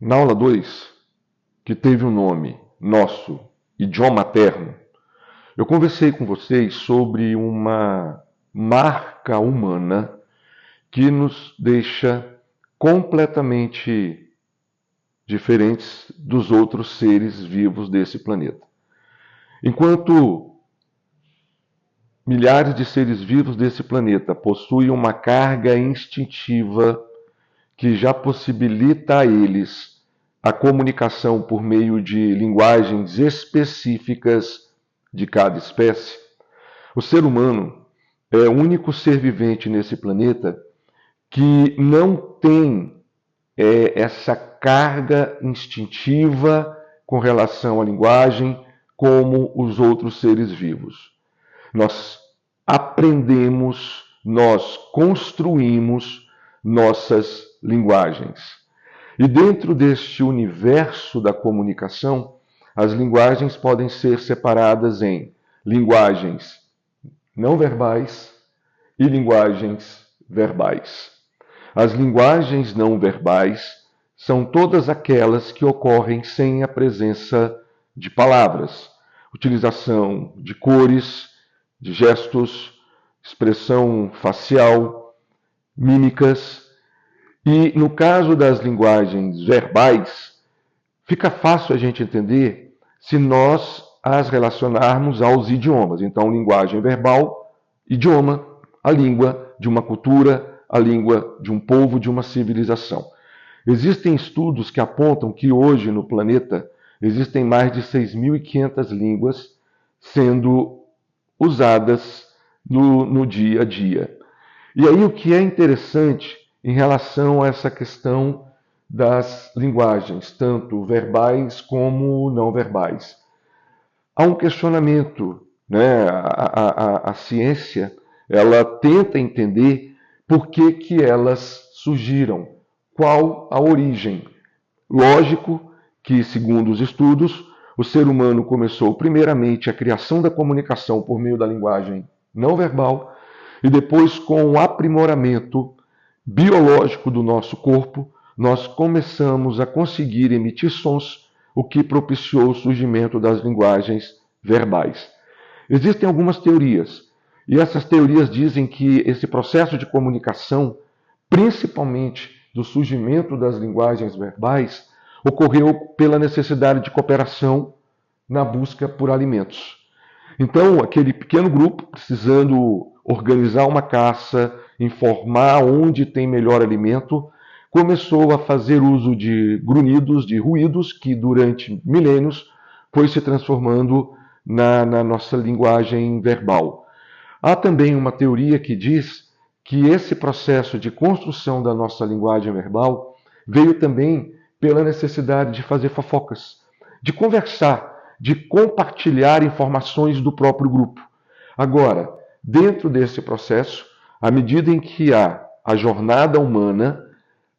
Na aula 2, que teve o nome Nosso Idioma Materno, eu conversei com vocês sobre uma marca humana que nos deixa completamente diferentes dos outros seres vivos desse planeta. Enquanto milhares de seres vivos desse planeta possuem uma carga instintiva que já possibilita a eles a comunicação por meio de linguagens específicas de cada espécie, o ser humano é o único ser vivente nesse planeta que não tem essa carga instintiva com relação à linguagem como os outros seres vivos. Nós aprendemos, nós construímos nossas linguagens. E dentro deste universo da comunicação, as linguagens podem ser separadas em linguagens não verbais e linguagens verbais. As linguagens não verbais são todas aquelas que ocorrem sem a presença de palavras, utilização de cores, de gestos, expressão facial, mímicas. E no caso das linguagens verbais, fica fácil a gente entender se nós as relacionarmos aos idiomas. Então, linguagem verbal, idioma, a língua de uma cultura, a língua de um povo, de uma civilização. Existem estudos que apontam que hoje no planeta existem mais de 6.500 línguas sendo usadas no dia a dia. E aí o que é interessante em relação a essa questão das linguagens, tanto verbais como não verbais. Há um questionamento, né? A ciência ela tenta entender por que elas surgiram, qual a origem. Lógico que, segundo os estudos, o ser humano começou primeiramente a criação da comunicação por meio da linguagem não verbal e depois, com o aprimoramento biológico do nosso corpo, nós começamos a conseguir emitir sons, o que propiciou o surgimento das linguagens verbais. Existem algumas teorias, e essas teorias dizem que esse processo de comunicação, principalmente do surgimento das linguagens verbais, ocorreu pela necessidade de cooperação na busca por alimentos. Então, aquele pequeno grupo, precisando organizar uma caça, informar onde tem melhor alimento, começou a fazer uso de grunhidos, de ruídos, que durante milênios foi se transformando na nossa linguagem verbal. Há também uma teoria que diz que esse processo de construção da nossa linguagem verbal veio também pela necessidade de fazer fofocas, de conversar, de compartilhar informações do próprio grupo. Agora, dentro desse processo, à medida em que há a jornada humana,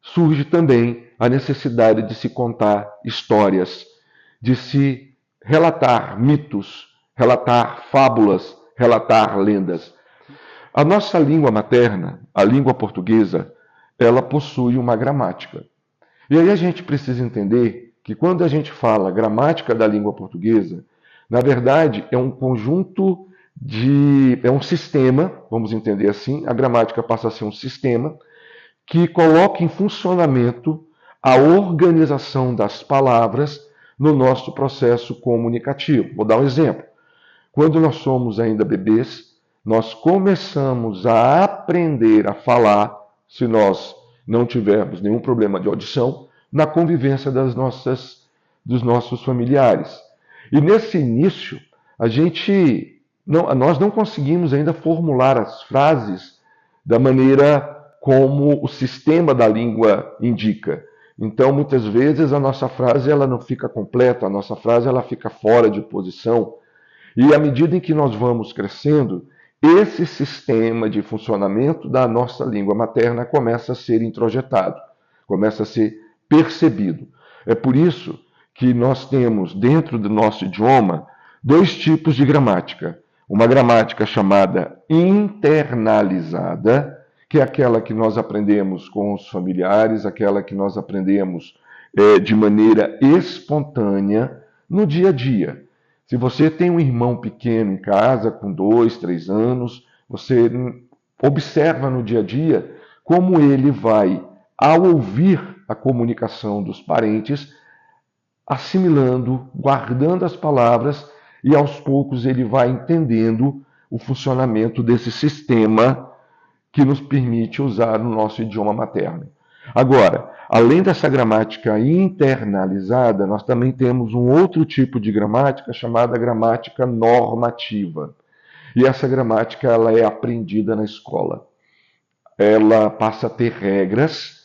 surge também a necessidade de se contar histórias, de se relatar mitos, relatar fábulas, relatar lendas. A nossa língua materna, a língua portuguesa, ela possui uma gramática. E aí a gente precisa entender que quando a gente fala gramática da língua portuguesa, na verdade é um conjunto é um sistema, vamos entender assim, a gramática passa a ser um sistema que coloca em funcionamento a organização das palavras no nosso processo comunicativo. Vou dar um exemplo. Quando nós somos ainda bebês, nós começamos a aprender a falar, se nós não tivermos nenhum problema de audição, na convivência dos nossos familiares. E nesse início, nós não conseguimos ainda formular as frases da maneira como o sistema da língua indica. Então, muitas vezes, a nossa frase ela não fica completa, a nossa frase ela fica fora de posição. E à medida em que nós vamos crescendo, esse sistema de funcionamento da nossa língua materna começa a ser introjetado, começa a ser percebido. É por isso que nós temos, dentro do nosso idioma, dois tipos de gramática. Uma gramática chamada internalizada, que é aquela que nós aprendemos com os familiares, aquela que nós aprendemos de maneira espontânea no dia a dia. Se você tem um irmão pequeno em casa, com 2, 3 anos, você observa no dia a dia como ele vai, ao ouvir a comunicação dos parentes, assimilando, guardando as palavras e aos poucos ele vai entendendo o funcionamento desse sistema que nos permite usar o nosso idioma materno. Agora, além dessa gramática internalizada, nós também temos um outro tipo de gramática chamada gramática normativa. E essa gramática ela é aprendida na escola. Ela passa a ter regras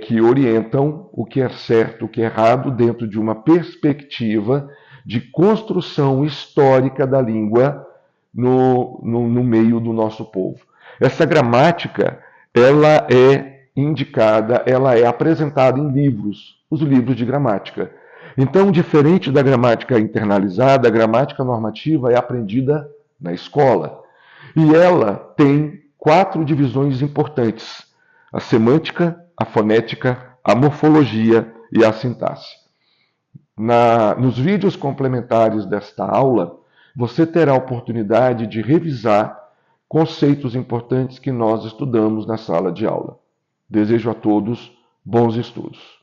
que orientam o que é certo, o que é errado, dentro de uma perspectiva de construção histórica da língua no meio do nosso povo. Essa gramática, ela é indicada, ela é apresentada em livros, os livros de gramática. Então, diferente da gramática internalizada, a gramática normativa é aprendida na escola. E ela tem 4 divisões importantes: a semântica, a fonética, a morfologia e a sintaxe. Nos vídeos complementares desta aula, você terá a oportunidade de revisar conceitos importantes que nós estudamos na sala de aula. Desejo a todos bons estudos.